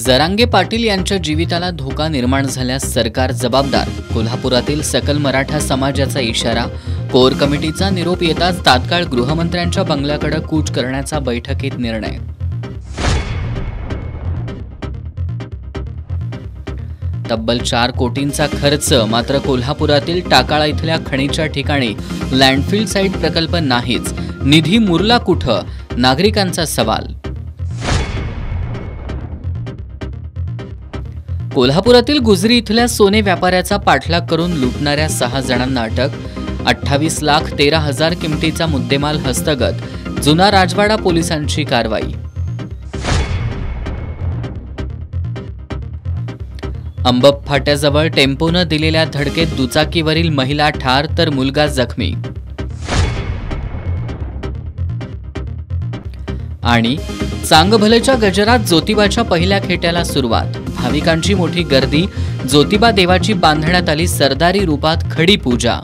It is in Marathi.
जरांगे पाटील यांच्या जीविताला धोका निर्माण झाल्यास सरकार जबाबदार. कोल्हापुरातील सकल मराठा समाजाचा इशारा. कोर कमिटीचा निरोप येताच तात्काळ गृहमंत्र्यांच्या बंगल्याकडे कूच करण्याचा बैठकीत निर्णय. तब्बल 4 कोटींचा खर्च, मात्र कोल्हापुरातील टाकाळा इथल्या खणीच्या ठिकाणी लँडफिल साइट प्रकल्प नाहीच. निधी मुरला कुठं? नागरिकांचा सवाल. कोल्हापुरातील गुजरी इथल्या सोने व्यापाऱ्याचा पाठलाग करून लुटणाऱ्या 6 जणांना अटक. 28,13,000 किमतीचा मुद्देमाल हस्तगत. जुना राजवाडा पोलिसांची कारवाई. अंबप फाट्याजवळ टेम्पोनं दिलेल्या धडकेत दुचाकीवरील महिला ठार तर मुलगा जखमी. आणि चांगभलच्या गजरात ज्योतिबाच्या पहिल्या खेट्याला सुरुवात. भाविकांची मोठी गर्दी. ज्योतिबा देवाची बांधण्यात आली सरदारी रूपात खडी पूजा.